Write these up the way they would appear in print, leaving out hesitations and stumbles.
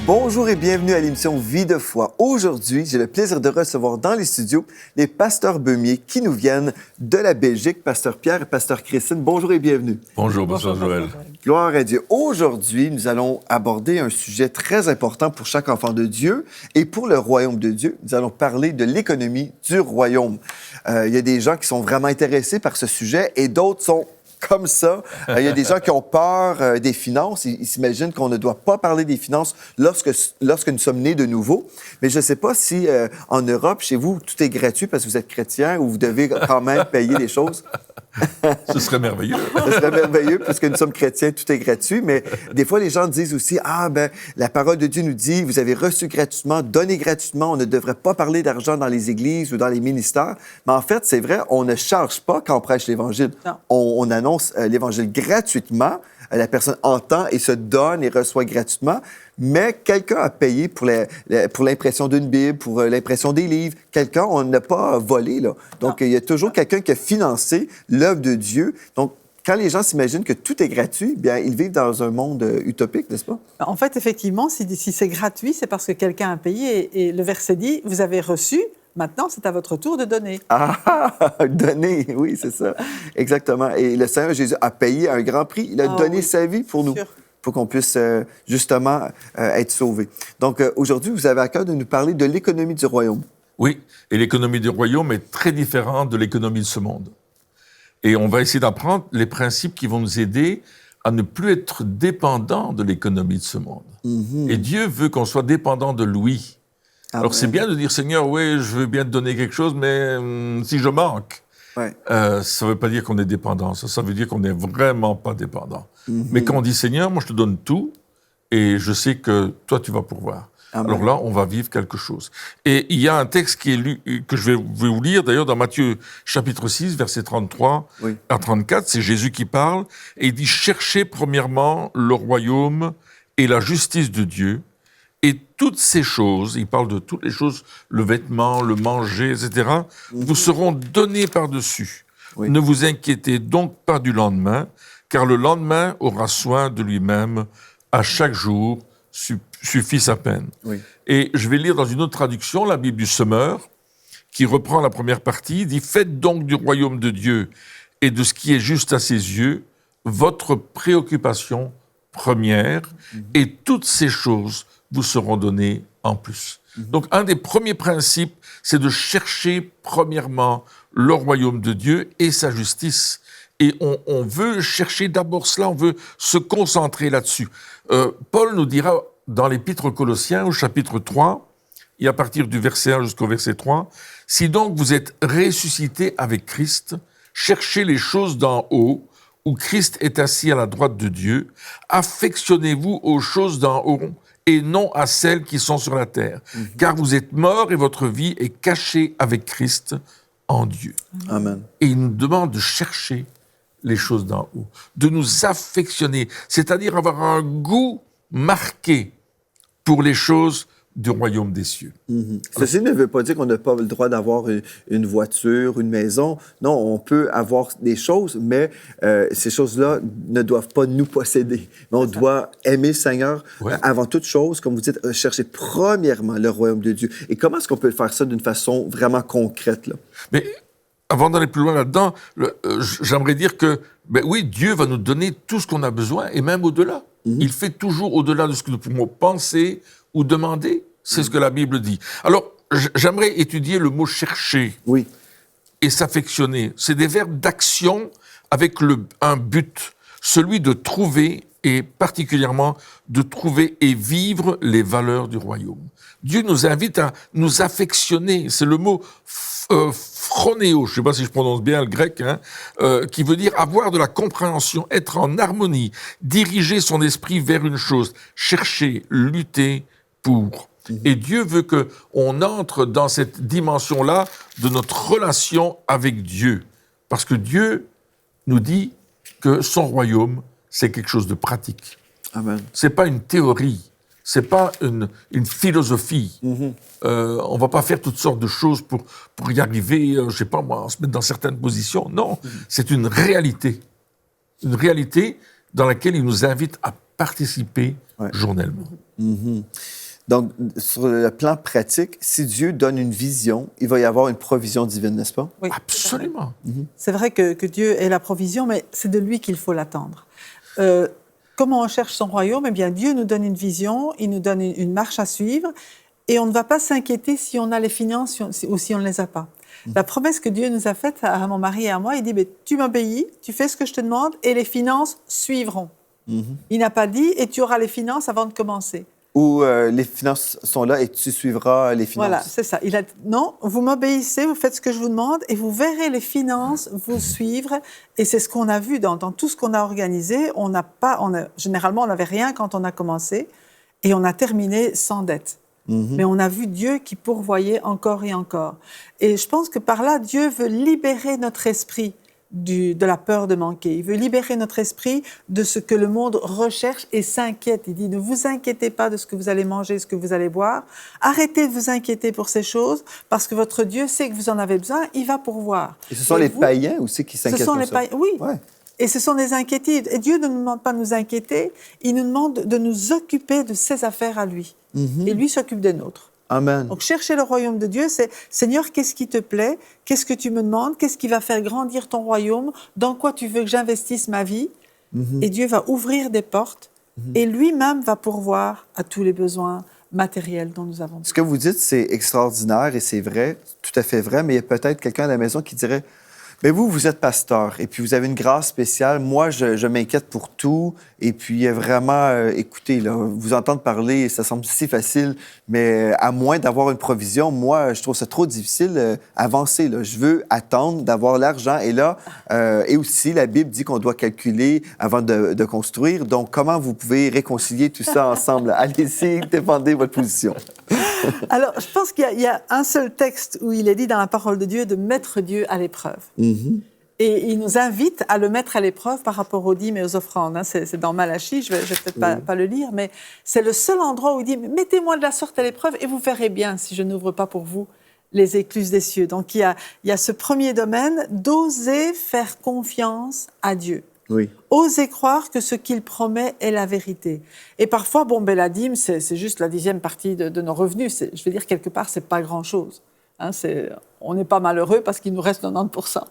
Bonjour et bienvenue à l'émission Vie de foi. Aujourd'hui, j'ai le plaisir de recevoir dans les studios les pasteurs Beumier qui nous viennent de la Belgique, pasteur Pierre et pasteur Christine. Bonjour et bienvenue. Bonjour, pasteur Joël. Gloire à Dieu. Aujourd'hui, nous allons aborder un sujet très important pour chaque enfant de Dieu et pour le royaume de Dieu. Nous allons parler de l'économie du royaume. Il y a des gens qui sont vraiment intéressés par ce sujet et d'autres sont comme ça. Il y a des gens qui ont peur des finances. Ils s'imaginent qu'on ne doit pas parler des finances lorsque nous sommes nés de nouveau. Mais je ne sais pas si en Europe, chez vous, tout est gratuit parce que vous êtes chrétien ou vous devez quand même payer les choses. Ce serait merveilleux. Ce serait merveilleux, puisque nous sommes chrétiens, tout est gratuit. Mais des fois, les gens disent aussi, la parole de Dieu nous dit, vous avez reçu gratuitement, donné gratuitement, on ne devrait pas parler d'argent dans les églises ou dans les ministères. Mais en fait, c'est vrai, on ne charge pas quand on prêche l'Évangile. On annonce l'Évangile gratuitement. La personne entend et se donne et reçoit gratuitement, mais quelqu'un a payé pour l'impression d'une Bible, pour l'impression des livres. Quelqu'un, on n'a pas volé, là. Donc, il y a toujours quelqu'un qui a financé l'œuvre de Dieu. Donc, quand les gens s'imaginent que tout est gratuit, bien, ils vivent dans un monde utopique, n'est-ce pas? En fait, effectivement, si c'est gratuit, c'est parce que quelqu'un a payé. Et le verset dit, vous avez reçu. Maintenant, c'est à votre tour de donner. Donner, oui, c'est ça. Exactement. Et le Seigneur Jésus a payé un grand prix. Il a donné sa vie pour nous, pour qu'on puisse justement être sauvés. Donc, aujourd'hui, vous avez à cœur de nous parler de l'économie du royaume. Oui, et l'économie du royaume est très différente de l'économie de ce monde. Et on va essayer d'apprendre les principes qui vont nous aider à ne plus être dépendants de l'économie de ce monde. Mm-hmm. Et Dieu veut qu'on soit dépendant de lui. Alors, c'est bien de dire, Seigneur, oui, je veux bien te donner quelque chose, mais si je manque, ça ne veut pas dire qu'on est dépendant. Ça veut dire qu'on n'est vraiment pas dépendant. Mm-hmm. Mais quand on dit, Seigneur, moi, je te donne tout, et je sais que toi, tu vas pourvoir. Amen. Alors là, on va vivre quelque chose. Et il y a un texte qui est lu, que je vais vous lire, d'ailleurs, dans Matthieu, chapitre 6, versets 33 à 34. C'est Jésus qui parle, et il dit, « Cherchez premièrement le royaume et la justice de Dieu, et toutes ces choses, il parle de toutes les choses, le vêtement, le manger, etc., vous seront données par-dessus. Oui. Ne vous inquiétez donc pas du lendemain, car le lendemain aura soin de lui-même. À chaque jour suffit sa peine. Oui. » Et je vais lire dans une autre traduction, la Bible du Semeur, qui reprend la première partie, dit « Faites donc du royaume de Dieu et de ce qui est juste à ses yeux votre préoccupation première, et toutes ces choses vous seront données en plus. » Donc, un des premiers principes, c'est de chercher premièrement le royaume de Dieu et sa justice. Et on veut chercher d'abord cela, on veut se concentrer là-dessus. Paul nous dira dans l'Épître aux Colossiens, au chapitre 3, et à partir du verset 1 jusqu'au verset 3, « Si donc vous êtes ressuscités avec Christ, cherchez les choses d'en haut, où Christ est assis à la droite de Dieu, affectionnez-vous aux choses d'en haut, et non à celles qui sont sur la terre. Car vous êtes morts et votre vie est cachée avec Christ en Dieu. » Amen. Et il nous demande de chercher les choses d'en haut, de nous affectionner, c'est-à-dire avoir un goût marqué pour les choses du royaume des cieux. Ceci ne veut pas dire qu'on n'a pas le droit d'avoir une voiture, une maison. Non, on peut avoir des choses, mais ces choses-là ne doivent pas nous posséder. Mais on doit aimer le Seigneur avant toute chose, comme vous dites, chercher premièrement le royaume de Dieu. Et comment est-ce qu'on peut faire ça d'une façon vraiment concrète, là? Mais avant d'aller plus loin là-dedans, j'aimerais dire que, oui, Dieu va nous donner tout ce qu'on a besoin, et même au-delà. Il fait toujours au-delà de ce que nous pouvons penser ou demander. C'est ce que la Bible dit. Alors, j'aimerais étudier le mot « chercher » et « s'affectionner ». C'est des verbes d'action avec un but, celui de trouver, et particulièrement de trouver et vivre les valeurs du royaume. Dieu nous invite à nous affectionner. C'est le mot phronéo, je ne sais pas si je prononce bien le grec, qui veut dire avoir de la compréhension, être en harmonie, diriger son esprit vers une chose, chercher, lutter pour. Et Dieu veut qu'on entre dans cette dimension-là de notre relation avec Dieu. Parce que Dieu nous dit que son royaume, c'est quelque chose de pratique. Amen. Ce n'est pas une théorie, ce n'est pas une philosophie. On ne va pas faire toutes sortes de choses pour y arriver, je ne sais pas moi, se mettre dans certaines positions. Non, c'est une réalité. Une réalité dans laquelle il nous invite à participer journellement. Mm-hmm. Donc, sur le plan pratique, si Dieu donne une vision, il va y avoir une provision divine, n'est-ce pas? Oui, Absolument. C'est vrai que Dieu est la provision, mais c'est de lui qu'il faut l'attendre. Comment on cherche son royaume? Eh bien, Dieu nous donne une vision, il nous donne une marche à suivre, et on ne va pas s'inquiéter si on a les finances ou si on ne les a pas. La promesse que Dieu nous a faite à mon mari et à moi, il dit, tu m'obéis, tu fais ce que je te demande, et les finances suivront. Il n'a pas dit, et tu auras les finances avant de commencer. Ou les finances sont là et tu suivras les finances. Voilà, c'est ça. Il a dit, non, vous m'obéissez, vous faites ce que je vous demande et vous verrez les finances vous suivre. Et c'est ce qu'on a vu dans tout ce qu'on a organisé. Généralement, on n'avait rien quand on a commencé et on a terminé sans dette. Mais on a vu Dieu qui pourvoyait encore et encore. Et je pense que par là, Dieu veut libérer notre esprit de la peur de manquer. Il veut libérer notre esprit de ce que le monde recherche et s'inquiète. Il dit, ne vous inquiétez pas de ce que vous allez manger, ce que vous allez boire. Arrêtez de vous inquiéter pour ces choses parce que votre Dieu sait que vous en avez besoin, il va pourvoir. Et ce sont les païens aussi qui s'inquiètent pour ça. Oui. Ouais. Et ce sont des inquiétudes. Et Dieu ne nous demande pas de nous inquiéter, il nous demande de nous occuper de ses affaires à lui. Et lui s'occupe des nôtres. Amen. Donc, chercher le royaume de Dieu, c'est « Seigneur, qu'est-ce qui te plaît? Qu'est-ce que tu me demandes? Qu'est-ce qui va faire grandir ton royaume? Dans quoi tu veux que j'investisse ma vie? Et Dieu va ouvrir des portes et lui-même va pourvoir à tous les besoins matériels dont nous avons besoin. Ce que vous dites, c'est extraordinaire et c'est vrai, tout à fait vrai, mais il y a peut-être quelqu'un à la maison qui dirait mais vous êtes pasteur et puis vous avez une grâce spéciale. Moi, je m'inquiète pour tout. Et puis, vraiment, écoutez, là, vous entendre parler, ça semble si facile, mais à moins d'avoir une provision, moi, je trouve ça trop difficile avancer. Là. Je veux attendre d'avoir l'argent. Et là, et aussi, la Bible dit qu'on doit calculer avant de construire. Donc, comment vous pouvez réconcilier tout ça ensemble? Allez-y, défendez votre position. Alors, je pense qu'il y a un seul texte où il est dit dans la parole de Dieu de mettre Dieu à l'épreuve. Et il nous invite à le mettre à l'épreuve par rapport aux dîmes et aux offrandes. C'est dans Malachie, je vais peut-être pas le lire, mais c'est le seul endroit où il dit « Mettez-moi de la sorte à l'épreuve et vous verrez bien si je n'ouvre pas pour vous les écluses des cieux. » Donc, il y a ce premier domaine d'oser faire confiance à Dieu. Oui. Oser croire que ce qu'il promet est la vérité. Et parfois, la dîme, c'est juste la 10e partie de nos revenus. Je veux dire, quelque part, c'est pas grand-chose. Hein, on n'est pas malheureux parce qu'il nous reste 90%,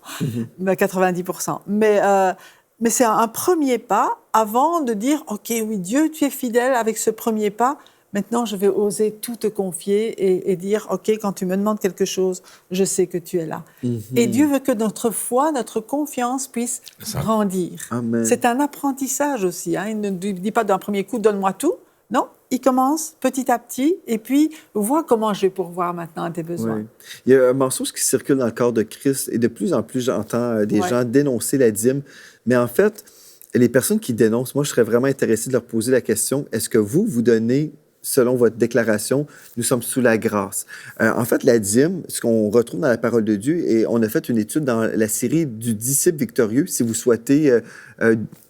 90%. Mais c'est un premier pas avant de dire, OK, oui, Dieu, tu es fidèle avec ce premier pas. Maintenant, je vais oser tout te confier et dire, OK, quand tu me demandes quelque chose, je sais que tu es là. Et Dieu veut que notre foi, notre confiance puisse grandir. Amen. C'est un apprentissage aussi. Hein. Il ne dit pas d'un premier coup, donne-moi tout. Non, il commence petit à petit et puis vois comment je vais pourvoir maintenant à tes besoins. Oui. Il y a un mensonge qui circule dans le corps de Christ et de plus en plus, j'entends des gens dénoncer la dîme. Mais en fait, les personnes qui dénoncent, moi, je serais vraiment intéressé de leur poser la question, est-ce que vous donnez selon votre déclaration, nous sommes sous la grâce. En fait, la dîme, ce qu'on retrouve dans la parole de Dieu, et on a fait une étude dans la série du disciple victorieux. Si vous souhaitez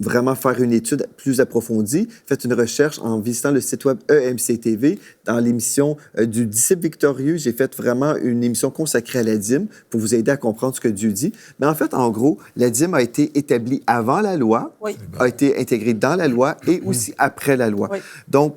vraiment faire une étude plus approfondie, faites une recherche en visitant le site web EMC-TV. Dans l'émission du disciple victorieux, j'ai fait vraiment une émission consacrée à la dîme pour vous aider à comprendre ce que Dieu dit. Mais en fait, en gros, la dîme a été établie avant la loi, a été intégrée dans la loi et aussi après la loi. Donc,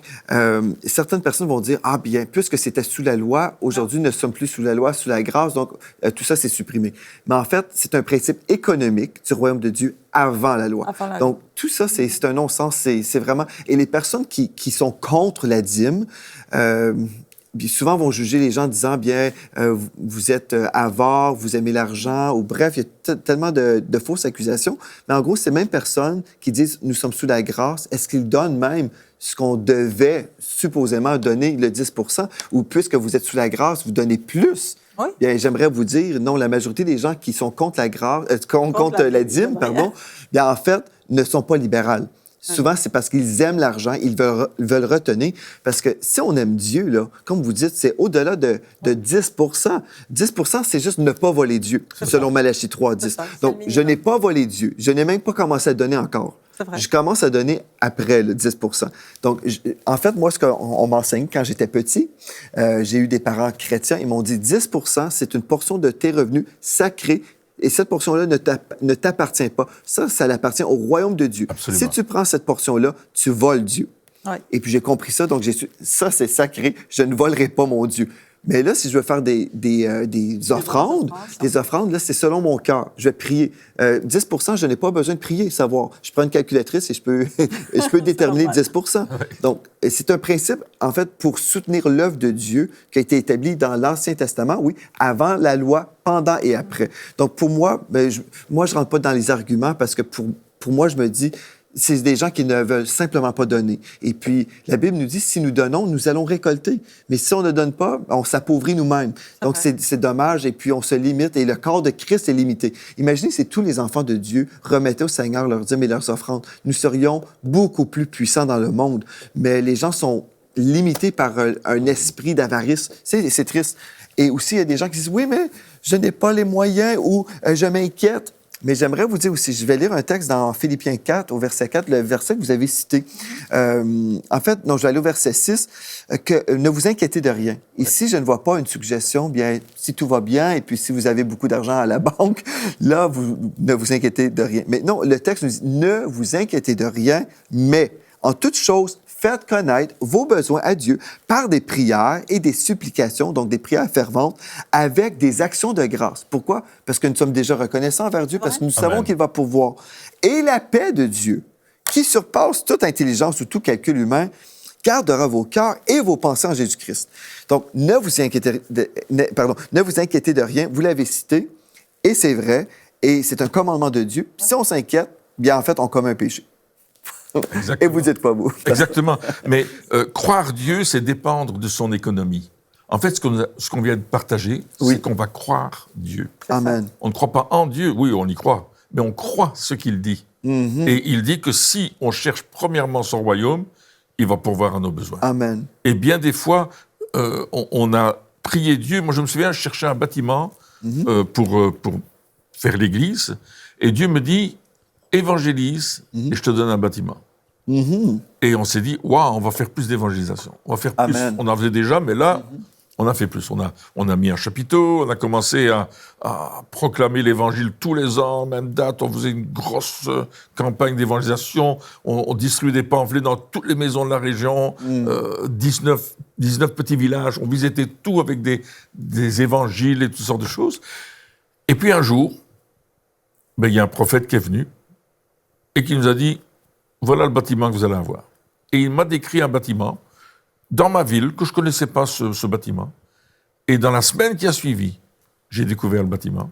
certaines personnes vont dire, ah bien, puisque c'était sous la loi, aujourd'hui, nous ne sommes plus sous la loi, sous la grâce, donc tout ça, c'est supprimé. Mais en fait, c'est un principe économique du royaume de Dieu avant la loi. Donc, tout ça, c'est un non-sens, c'est vraiment... Et les personnes qui sont contre la dîme, souvent vont juger les gens en disant, bien, vous êtes avare, vous aimez l'argent, ou bref, il y a tellement de fausses accusations. Mais en gros, ces mêmes personnes qui disent, nous sommes sous la grâce, est-ce qu'ils donnent même ce qu'on devait supposément donner, le 10 %, ou puisque vous êtes sous la grâce, vous donnez plus? Oui. Bien, j'aimerais vous dire, non, la majorité des gens qui sont contre la grâce, contre la dîme, pardon, bien, en fait, ne sont pas libérales. Souvent, c'est parce qu'ils aiment l'argent, ils veulent retenir. Parce que si on aime Dieu, là, comme vous dites, c'est au-delà de 10 10 c'est juste ne pas voler Dieu, selon Malachie 3:10. Donc, je n'ai pas volé Dieu. Je n'ai même pas commencé à donner encore. Je commence à donner après le 10 Donc, en fait, moi, ce qu'on m'enseigne quand j'étais petit, j'ai eu des parents chrétiens, ils m'ont dit 10 c'est une portion de tes revenus sacrés et cette portion-là ne t'appartient pas. Ça appartient au royaume de Dieu. Absolument. Si tu prends cette portion-là, tu voles Dieu. Ouais. Et puis j'ai compris ça, donc ça c'est sacré, je ne volerai pas mon Dieu. Mais là, si je veux faire des offrandes, là, c'est selon mon cœur. Je vais prier. 10 je n'ai pas besoin de prier, savoir. Je prends une calculatrice et je peux déterminer 10 Donc, c'est un principe, en fait, pour soutenir l'œuvre de Dieu qui a été établie dans l'Ancien Testament, oui, avant la loi, pendant et après. Donc, pour moi, je rentre pas dans les arguments parce que pour moi, je me dis, c'est des gens qui ne veulent simplement pas donner. Et puis, la Bible nous dit, si nous donnons, nous allons récolter. Mais si on ne donne pas, on s'appauvrit nous-mêmes. Donc, c'est dommage. Et puis, on se limite. Et le corps de Christ est limité. Imaginez si tous les enfants de Dieu remettaient au Seigneur leurs dîmes et leurs offrandes. Nous serions beaucoup plus puissants dans le monde. Mais les gens sont limités par un esprit d'avarice. C'est triste. Et aussi, il y a des gens qui disent, oui, mais je n'ai pas les moyens ou je m'inquiète. Mais j'aimerais vous dire aussi, je vais lire un texte dans Philippiens 4, au verset 4, le verset que vous avez cité. En fait, non, je vais aller au verset 6, que ne vous inquiétez de rien. Ici, je ne vois pas une suggestion, bien, si tout va bien, et puis si vous avez beaucoup d'argent à la banque, là, vous ne vous inquiétez de rien. Mais non, le texte nous dit, ne vous inquiétez de rien, mais en toute chose, faites connaître vos besoins à Dieu par des prières et des supplications, donc des prières ferventes, avec des actions de grâce. Pourquoi? Parce que nous sommes déjà reconnaissants envers Dieu, parce que nous savons qu'il va pourvoir. Et la paix de Dieu, qui surpasse toute intelligence ou tout calcul humain, gardera vos cœurs et vos pensées en Jésus-Christ. Donc, ne vous inquiétez de rien, vous l'avez cité, et c'est vrai, et c'est un commandement de Dieu. Puis si on s'inquiète, bien en fait, on commet un péché. Exactement. Et vous dites pas vous. Exactement. Mais croire Dieu, c'est dépendre de son économie. En fait, ce qu'on vient de partager, c'est qu'on va croire Dieu. Amen. On ne croit pas en Dieu, oui, on y croit, mais on croit ce qu'il dit. Mm-hmm. Et il dit que si on cherche premièrement son royaume, il va pourvoir à nos besoins. Amen. Et bien des fois, on a prié Dieu. Moi, je me souviens, je cherchais un bâtiment pour faire l'église, et Dieu me dit, évangélise et je te donne un bâtiment. Mm-hmm. Et on s'est dit, waouh, on va faire plus d'évangélisation. On va faire plus. Amen. On en faisait déjà, mais là, on a fait plus. On a mis un chapiteau, on a commencé à proclamer l'évangile tous les ans, même date. On faisait une grosse campagne d'évangélisation. On distribuait des pamphlets dans toutes les maisons de la région, 19 petits villages. On visitait tout avec des évangiles et toutes sortes de choses. Et puis un jour, il y a un prophète qui est venu et qui nous a dit, voilà le bâtiment que vous allez avoir. Et il m'a décrit un bâtiment dans ma ville, que je ne connaissais pas ce bâtiment. Et dans la semaine qui a suivi, j'ai découvert le bâtiment.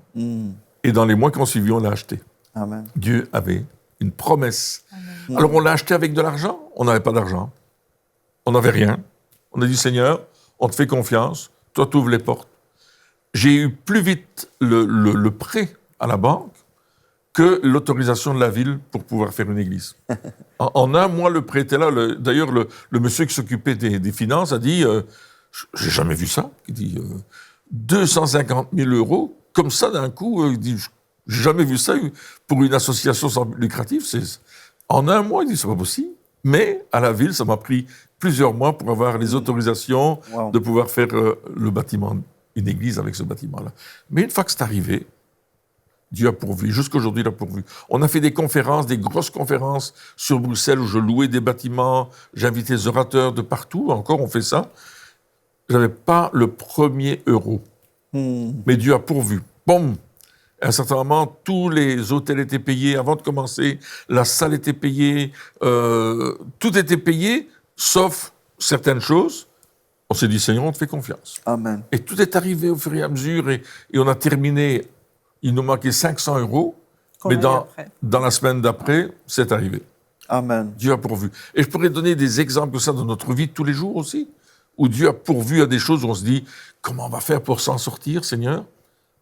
Et dans les mois qui ont suivi, on l'a acheté. Amen. Dieu avait une promesse. Amen. Alors on l'a acheté avec de l'argent. On n'avait pas d'argent. On n'avait rien. On a dit, Seigneur, on te fait confiance. Toi, tu ouvres les portes. J'ai eu plus vite le prêt à la banque que l'autorisation de la ville pour pouvoir faire une église. En un mois, le prêt était là. D'ailleurs, le monsieur qui s'occupait des finances a dit, j'ai jamais vu ça. Il dit, 250 000 euros, comme ça d'un coup, il dit, j'ai jamais vu ça pour une association sans but lucratif. En un mois, il dit, c'est pas possible. Mais à la ville, ça m'a pris plusieurs mois pour avoir les autorisations de pouvoir faire le bâtiment, une église avec ce bâtiment-là. Mais une fois que c'est arrivé, Dieu a pourvu. Jusqu'aujourd'hui, il a pourvu. On a fait des conférences, des grosses conférences sur Bruxelles où je louais des bâtiments, j'invitais des orateurs de partout. Encore, on fait ça. Je n'avais pas le premier euro. Mais Dieu a pourvu. Boum! À un certain moment, tous les hôtels étaient payés avant de commencer, la salle était payée, tout était payé, sauf certaines choses. On s'est dit, Seigneur, on te fait confiance. Amen. Et tout est arrivé au fur et à mesure, et on a terminé. Il nous manquait 500 euros, mais dans la semaine d'après, c'est arrivé. Amen. Dieu a pourvu. Et je pourrais donner des exemples comme ça dans notre vie de tous les jours aussi, où Dieu a pourvu à des choses où on se dit, comment on va faire pour s'en sortir, Seigneur?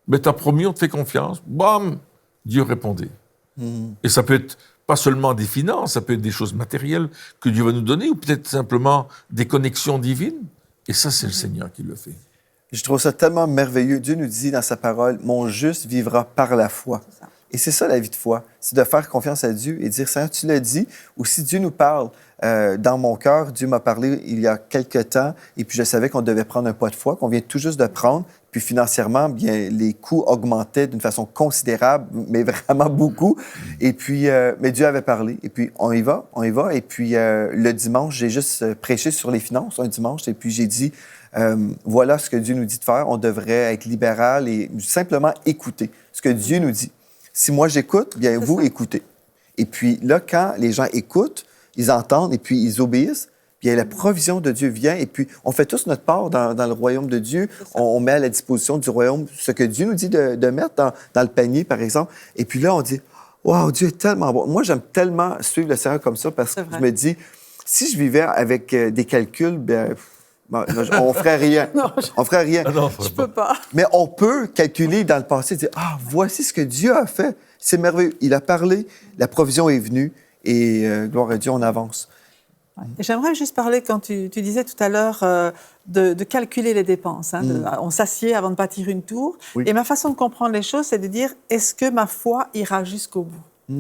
Mais tu as promis, on te fait confiance. Bam! Dieu répondait. Et ça peut être pas seulement des finances, ça peut être des choses matérielles que Dieu va nous donner, ou peut-être simplement des connexions divines. Et ça, c'est le Seigneur qui le fait. Je trouve ça tellement merveilleux. Dieu nous dit dans sa parole, « Mon juste vivra par la foi. » Et c'est ça la vie de foi, c'est de faire confiance à Dieu et dire, Seigneur, tu l'as dit, ou si Dieu nous parle dans mon cœur, Dieu m'a parlé il y a quelque temps, et puis je savais qu'on devait prendre un pas de foi, qu'on vient tout juste de prendre, puis financièrement, bien, les coûts augmentaient d'une façon considérable, mais vraiment beaucoup. Et puis, mais Dieu avait parlé, et puis on y va. Et puis le dimanche, j'ai juste prêché sur les finances un dimanche, et puis j'ai dit, voilà ce que Dieu nous dit de faire, on devrait être libéral et simplement écouter ce que Dieu nous dit. Si moi j'écoute, bien vous écoutez. Et puis là, quand les gens écoutent, ils entendent et puis ils obéissent, bien la provision de Dieu vient et puis on fait tous notre part dans le royaume de Dieu. On met à la disposition du royaume ce que Dieu nous dit de mettre dans le panier, par exemple. Et puis là, on dit, wow, Dieu est tellement bon. Moi, j'aime tellement suivre le Seigneur comme ça parce que je me dis, si je vivais avec des calculs, bien, on ferait rien. On ferait rien. Ah non, Je peux pas. Mais on peut calculer dans le passé, dire, voici ce que Dieu a fait. C'est merveilleux. Il a parlé, la provision est venue et gloire à Dieu, on avance. Ouais. Et j'aimerais juste parler, quand tu disais tout à l'heure, de calculer les dépenses. On s'assied avant de bâtir une tour. Oui. Et ma façon de comprendre les choses, c'est de dire, est-ce que ma foi ira jusqu'au bout?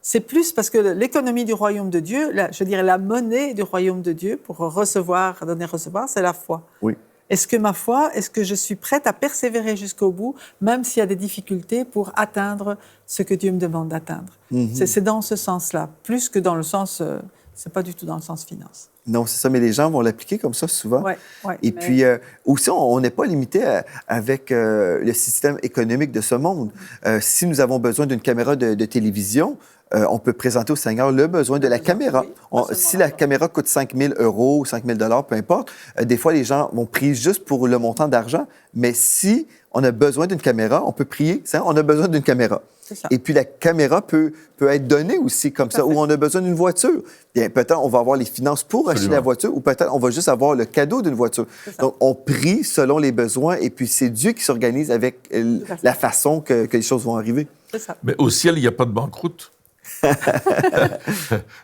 C'est plus parce que l'économie du royaume de Dieu, je dirais la monnaie du royaume de Dieu, pour recevoir, donner, recevoir, c'est la foi. Oui. Est-ce que ma foi, est-ce que je suis prête à persévérer jusqu'au bout, même s'il y a des difficultés pour atteindre ce que Dieu me demande d'atteindre? C'est dans ce sens-là, plus que dans le sens... c'est pas du tout dans le sens finance. Non, c'est ça, mais les gens vont l'appliquer comme ça souvent. Ouais, et puis, aussi, on n'est pas limité avec le système économique de ce monde. Si nous avons besoin d'une caméra de télévision, on peut présenter au Seigneur le besoin de la caméra. Si la caméra coûte 5 000 € ou 5 000 $, peu importe, des fois, les gens vont prier juste pour le montant d'argent. Mais si on a besoin d'une caméra, on peut prier, on a besoin d'une caméra. Et puis, la caméra peut être donnée aussi comme ça, ou on a besoin d'une voiture. Bien, peut-être on va avoir les finances pour acheter la voiture, ou peut-être on va juste avoir le cadeau d'une voiture. Donc, on prie selon les besoins, et puis c'est Dieu qui s'organise avec la façon que les choses vont arriver. Mais au ciel, il n'y a pas de banqueroute.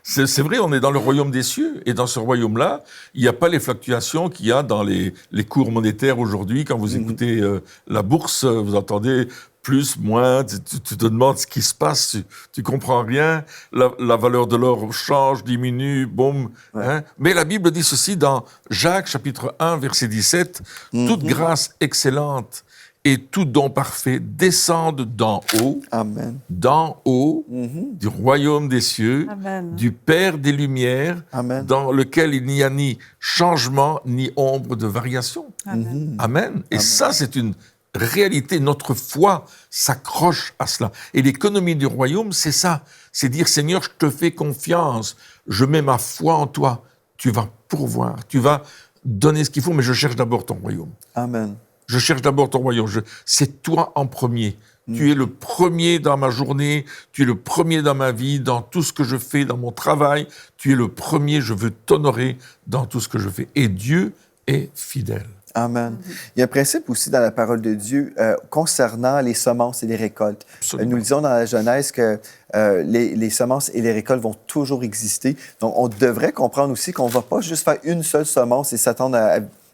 C'est vrai, on est dans le royaume des cieux, et dans ce royaume-là, il n'y a pas les fluctuations qu'il y a dans les cours monétaires aujourd'hui. Quand vous écoutez la bourse, vous entendez plus, moins, tu te demandes ce qui se passe, tu comprends rien, la valeur de l'or change, diminue, boum. Hein? Mais la Bible dit ceci dans Jacques, chapitre 1, verset 17, « Toute grâce excellente et tout don parfait descendent d'en haut, Amen. D'en haut, du royaume des cieux, Amen. Du Père des Lumières, Amen. Dans lequel il n'y a ni changement, ni ombre de variation. » Amen. Amen. Et ça, c'est une réalité. Notre foi s'accroche à cela. Et l'économie du royaume, c'est ça. C'est dire, Seigneur, je te fais confiance, je mets ma foi en toi, tu vas pourvoir, tu vas donner ce qu'il faut, mais je cherche d'abord ton royaume. Amen. Je cherche d'abord ton royaume. C'est toi en premier. Tu es le premier dans ma journée, tu es le premier dans ma vie, dans tout ce que je fais, dans mon travail. Tu es le premier, je veux t'honorer dans tout ce que je fais. Et Dieu est fidèle. Amen. Il y a un principe aussi dans la parole de Dieu concernant les semences et les récoltes. Nous lisons dans la Genèse que les semences et les récoltes vont toujours exister. Donc, on devrait comprendre aussi qu'on ne va pas juste faire une seule semence et s'attendre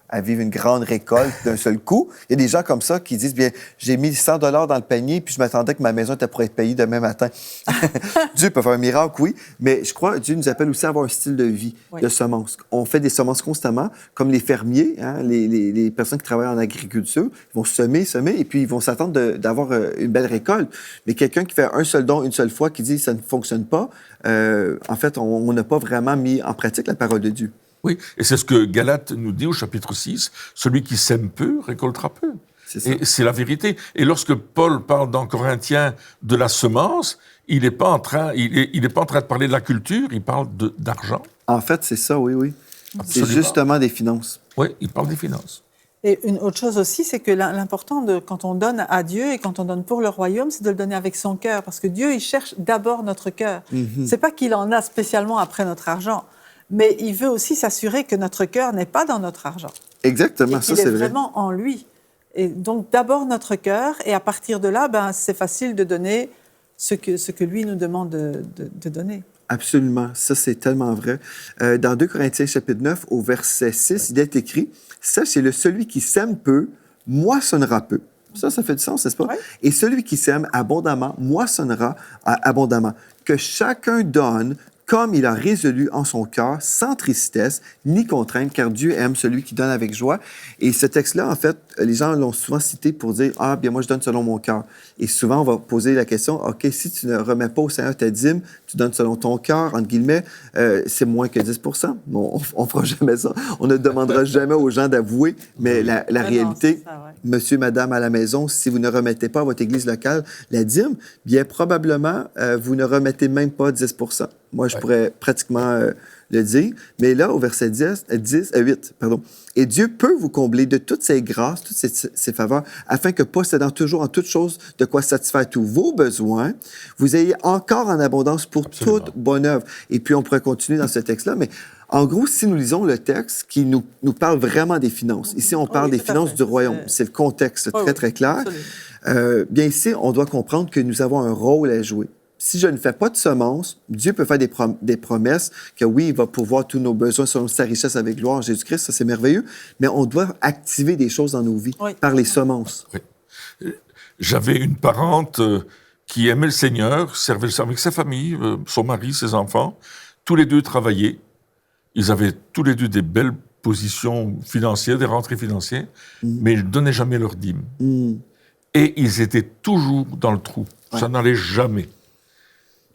à vivre une grande récolte d'un seul coup. Il y a des gens comme ça qui disent, bien, j'ai mis 100 $ dans le panier, puis je m'attendais que ma maison était pour être payée demain matin. Dieu peut faire un miracle, oui, mais je crois que Dieu nous appelle aussi à avoir un style de vie de semences. On fait des semences constamment, comme les fermiers, les personnes qui travaillent en agriculture, ils vont semer, et puis ils vont s'attendre d'avoir une belle récolte. Mais quelqu'un qui fait un seul don une seule fois, qui dit ça ne fonctionne pas, en fait, on n'a pas vraiment mis en pratique la parole de Dieu. Oui, et c'est ce que Galates nous dit au chapitre 6, celui qui sème peu récoltera peu. Et c'est la vérité. Et lorsque Paul parle dans Corinthiens de la semence, il n'est pas en train de parler de la culture, il parle d'argent. En fait, c'est ça, oui. C'est justement des finances. Oui, il parle des finances. Et une autre chose aussi, c'est que l'important quand on donne à Dieu et quand on donne pour le royaume, c'est de le donner avec son cœur, parce que Dieu, il cherche d'abord notre cœur. C'est pas qu'il en a spécialement après notre argent, mais il veut aussi s'assurer que notre cœur n'est pas dans notre argent. Exactement, ça c'est vrai. Il est vraiment en lui. Et donc d'abord notre cœur, et à partir de là, c'est facile de donner ce que lui nous demande de donner. Absolument, ça c'est tellement vrai. Dans 2 Corinthiens chapitre 9, au verset 6, il est écrit « Sachez-le, celui qui sème peu, moissonnera peu. Ça fait du sens, n'est-ce pas? Oui. Et celui qui sème abondamment moissonnera abondamment. Que chacun donne comme il a résolu en son cœur, sans tristesse ni contrainte, car Dieu aime celui qui donne avec joie. Et ce texte-là, en fait, les gens l'ont souvent cité pour dire « Ah, bien moi, je donne selon mon cœur ». Et souvent, on va poser la question « OK, si tu ne remets pas au Seigneur ta dîme, tu donnes selon ton cœur, entre guillemets, c'est moins que 10 ». Bon, on ne fera jamais ça. On ne demandera jamais aux gens d'avouer, mais la réalité, non, ça, ouais. monsieur, madame à la maison, si vous ne remettez pas à votre église locale la dîme, bien probablement, vous ne remettez même pas 10 %. Moi, je pourrais pratiquement le dire. Mais là, au verset 8, « Et Dieu peut vous combler de toutes ses grâces, toutes ses faveurs, afin que, possédant toujours en toutes choses de quoi satisfaire tous vos besoins, vous ayez encore en abondance pour toute bonne œuvre. » Et puis, on pourrait continuer dans ce texte-là, mais en gros, si nous lisons le texte qui nous parle vraiment des finances, ici, on parle des finances du royaume. C'est le contexte très clair. Bien ici, on doit comprendre que nous avons un rôle à jouer. Si je ne fais pas de semences, Dieu peut faire des promesses que oui, il va pourvoir tous nos besoins selon sa richesse avec gloire en Jésus-Christ, ça c'est merveilleux, mais on doit activer des choses dans nos vies par les semences. Oui. J'avais une parente qui aimait le Seigneur, servait avec sa famille, son mari, ses enfants. Tous les deux travaillaient. Ils avaient tous les deux des belles positions financières, des rentrées financières, mais ils ne donnaient jamais leur dîme. Et ils étaient toujours dans le trou. Ça n'allait jamais.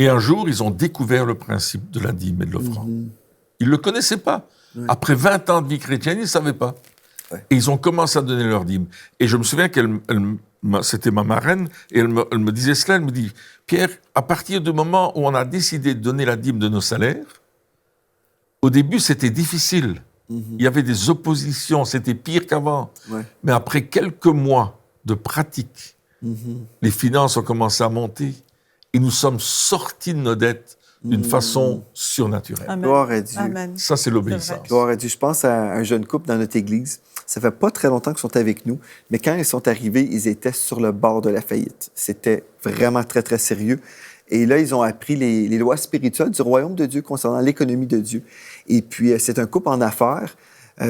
Et un jour, ils ont découvert le principe de la dîme et de l'offrande. Ils ne le connaissaient pas. Après 20 ans de vie chrétienne, ils ne savaient pas. Et ils ont commencé à donner leur dîme. Et je me souviens c'était ma marraine, et elle me disait cela, elle me dit, Pierre, à partir du moment où on a décidé de donner la dîme de nos salaires, au début, c'était difficile. Il y avait des oppositions, c'était pire qu'avant. Mais après quelques mois de pratique, les finances ont commencé à monter. Et nous sommes sortis de nos dettes d'une façon surnaturelle. Amen. Gloire à Dieu. Amen. Ça, c'est l'obéissance. Gloire à Dieu. Je pense à un jeune couple dans notre église. Ça fait pas très longtemps qu'ils sont avec nous, mais quand ils sont arrivés, ils étaient sur le bord de la faillite. C'était vraiment très, très sérieux. Et là, ils ont appris les lois spirituelles du royaume de Dieu concernant l'économie de Dieu. Et puis, c'est un couple en affaires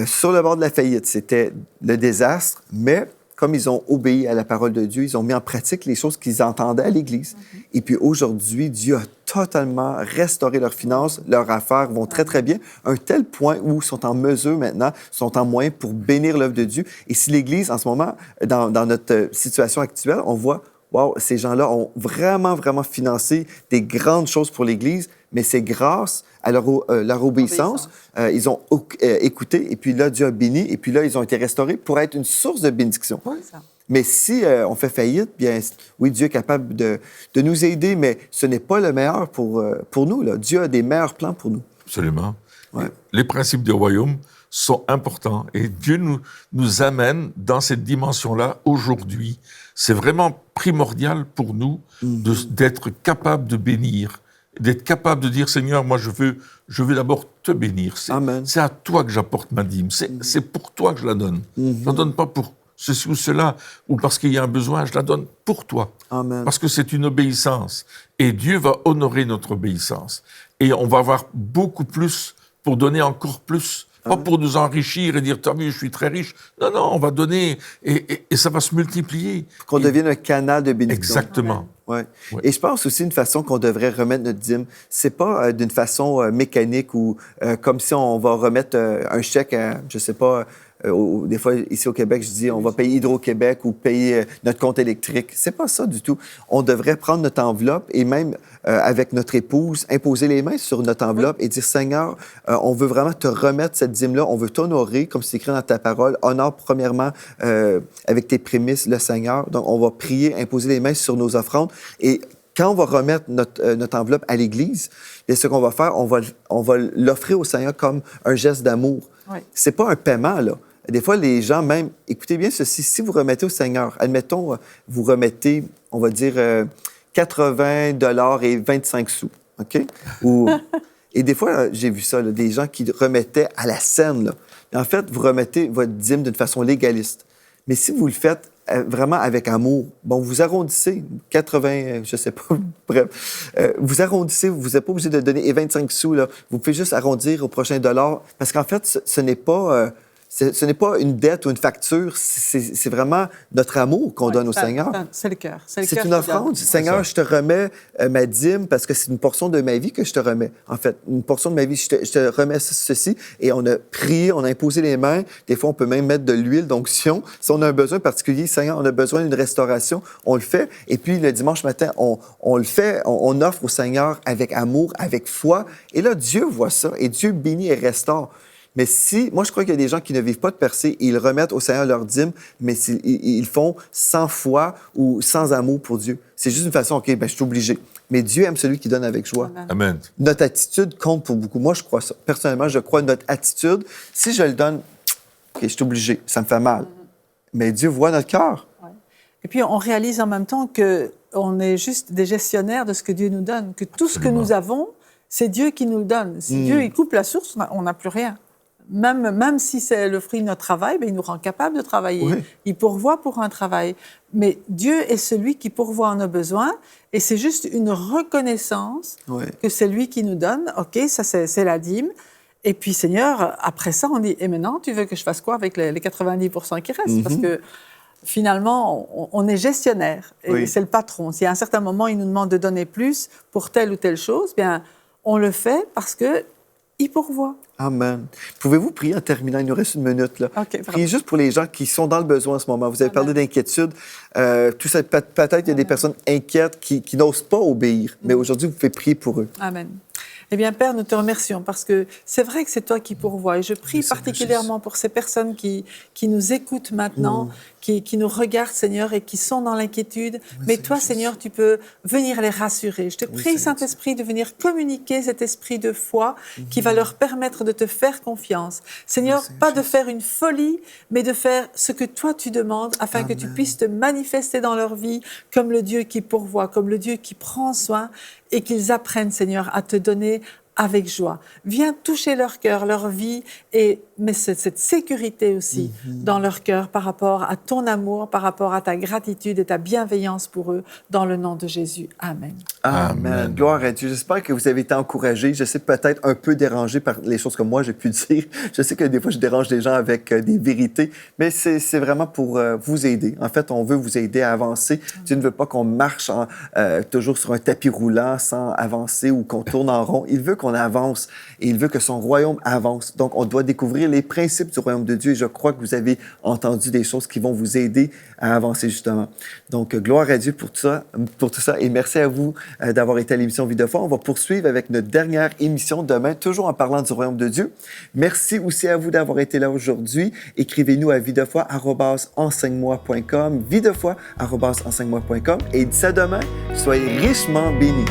sur le bord de la faillite. C'était le désastre, mais comme ils ont obéi à la parole de Dieu, ils ont mis en pratique les choses qu'ils entendaient à l'Église. Et puis aujourd'hui, Dieu a totalement restauré leurs finances, leurs affaires vont très, très bien, un tel point où ils sont en mesure maintenant, sont en moyen pour bénir l'œuvre de Dieu. Et si l'Église, en ce moment, dans notre situation actuelle, on voit, wow, ces gens-là ont vraiment, vraiment financé des grandes choses pour l'Église, mais c'est grâce à leur obéissance. Ils ont écouté, et puis là, Dieu a béni, et puis là, ils ont été restaurés pour être une source de bénédiction. Oui, ça. Mais si on fait faillite, bien, oui, Dieu est capable de nous aider, mais ce n'est pas le meilleur pour nous. Là. Dieu a des meilleurs plans pour nous. Absolument. Les principes du royaume sont importants, et Dieu nous amène dans cette dimension-là aujourd'hui. C'est vraiment primordial pour nous d'être capable de bénir, d'être capable de dire, Seigneur, moi je veux d'abord te bénir. C'est à toi que j'apporte ma dîme. C'est pour toi que je la donne. Je ne la donne pas pour ceci ou cela, ou parce qu'il y a un besoin, je la donne pour toi. Amen. Parce que c'est une obéissance. Et Dieu va honorer notre obéissance. Et on va avoir beaucoup plus pour donner encore plus. Pas pour nous enrichir et dire, t'as vu, je suis très riche. Non, non, on va donner et ça va se multiplier. Qu'on devienne un canal de bénédiction. Exactement. Ouais. Et je pense aussi une façon qu'on devrait remettre notre dîme, c'est pas d'une façon mécanique ou comme si on va remettre un chèque à, je sais pas, des fois, ici au Québec, je dis on va payer Hydro-Québec ou payer notre compte électrique. C'est pas ça du tout. On devrait prendre notre enveloppe et même avec notre épouse, imposer les mains sur notre enveloppe et dire, Seigneur, on veut vraiment te remettre cette dîme-là, on veut t'honorer, comme c'est écrit dans ta parole. Honore premièrement avec tes prémices le Seigneur. Donc, on va prier, imposer les mains sur nos offrandes. Et quand on va remettre notre enveloppe à l'Église, bien, ce qu'on va faire, on va l'offrir au Seigneur comme un geste d'amour. Oui. C'est pas un paiement, là. Des fois, les gens même... Écoutez bien ceci. Si vous remettez au Seigneur, admettons, vous remettez, on va dire, 80 $ et 25 sous, OK? Et des fois, j'ai vu ça, là, des gens qui remettaient à la scène, là. En fait, vous remettez votre dîme d'une façon légaliste. Mais si vous le faites vraiment avec amour, bon, vous arrondissez 80, je sais pas, bref, vous arrondissez, vous n'êtes pas obligé de donner 25 sous, là. Vous pouvez juste arrondir au prochain dollar, parce qu'en fait, ce n'est pas Ce n'est pas une dette ou une facture, c'est vraiment notre amour qu'on donne au Seigneur. C'est le cœur. C'est une offrande. Seigneur, je te remets ma dîme parce que c'est une portion de ma vie que je te remets. En fait, une portion de ma vie, je te remets ceci. Et on a prié, on a imposé les mains. Des fois, on peut même mettre de l'huile d'onction. Si on a un besoin particulier, Seigneur, on a besoin d'une restauration, on le fait. Et puis, le dimanche matin, on le fait, on offre au Seigneur avec amour, avec foi. Et là, Dieu voit ça et Dieu bénit et restaure. Mais moi, je crois qu'il y a des gens qui ne vivent pas de percée, ils remettent au Seigneur leur dîme, mais ils font sans foi ou sans amour pour Dieu. C'est juste une façon, OK, je suis obligé. Mais Dieu aime celui qui donne avec joie. Amen. Notre attitude compte pour beaucoup. Moi, je crois ça. Personnellement, je crois notre attitude. Si je le donne, OK, je suis obligé, ça me fait mal. Mais Dieu voit notre cœur. Ouais. Et puis, on réalise en même temps qu'on est juste des gestionnaires de ce que Dieu nous donne, que tout ce que nous avons, c'est Dieu qui nous le donne. Si Dieu il coupe la source, on n'a plus rien. Même si c'est le fruit de notre travail, il nous rend capable de travailler. Oui. Il pourvoit pour un travail. Mais Dieu est celui qui pourvoit en nos besoins et c'est juste une reconnaissance que c'est lui qui nous donne. OK, ça, c'est la dîme. Et puis, Seigneur, après ça, on dit, et maintenant, tu veux que je fasse quoi avec les 90% qui restent? Parce que finalement, on est gestionnaire et c'est le patron. Si à un certain moment, il nous demande de donner plus pour telle ou telle chose, bien, on le fait parce qu'il pourvoit. Amen. Pouvez-vous prier en terminant? Il nous reste une minute, là. Okay, priez juste pour les gens qui sont dans le besoin en ce moment. Vous avez parlé d'inquiétude. Tout ça, peut-être il y a des personnes inquiètes qui n'osent pas obéir. Mais aujourd'hui, vous pouvez prier pour eux. Amen. Eh bien, Père, nous te remercions parce que c'est vrai que c'est toi qui pourvois. Et je prie particulièrement pour ces personnes qui nous écoutent maintenant, qui nous regardent, Seigneur, et qui sont dans l'inquiétude. Mais toi, Seigneur, tu peux venir les rassurer. Je te prie, Saint-Esprit, de venir communiquer cet esprit de foi qui va leur permettre de te faire confiance. Seigneur, pas de faire une folie, mais de faire ce que toi tu demandes afin que tu puisses te manifester dans leur vie comme le Dieu qui pourvoit, comme le Dieu qui prend soin et qu'ils apprennent, Seigneur, à te donner avec joie. Viens toucher leur cœur, leur vie, mais cette sécurité aussi dans leur cœur par rapport à ton amour, par rapport à ta gratitude et ta bienveillance pour eux, dans le nom de Jésus. Amen. Amen. Gloire à Dieu. J'espère que vous avez été encouragés. Je sais peut-être un peu dérangé par les choses que moi j'ai pu dire. Je sais que des fois, je dérange les gens avec des vérités, mais c'est vraiment pour vous aider. En fait, on veut vous aider à avancer. Dieu ne veut pas qu'on marche toujours sur un tapis roulant sans avancer ou qu'on tourne en rond. Il veut qu'on avance et il veut que son royaume avance. Donc, on doit découvrir les principes du royaume de Dieu et je crois que vous avez entendu des choses qui vont vous aider à avancer justement. Donc, gloire à Dieu pour tout ça et merci à vous d'avoir été à l'émission Vie de foi. On va poursuivre avec notre dernière émission demain, toujours en parlant du royaume de Dieu. Merci aussi à vous d'avoir été là aujourd'hui. Écrivez-nous à videfoi@enseigne-moi.com, videfoi@enseigne-moi.com et d'ici à demain, soyez richement bénis.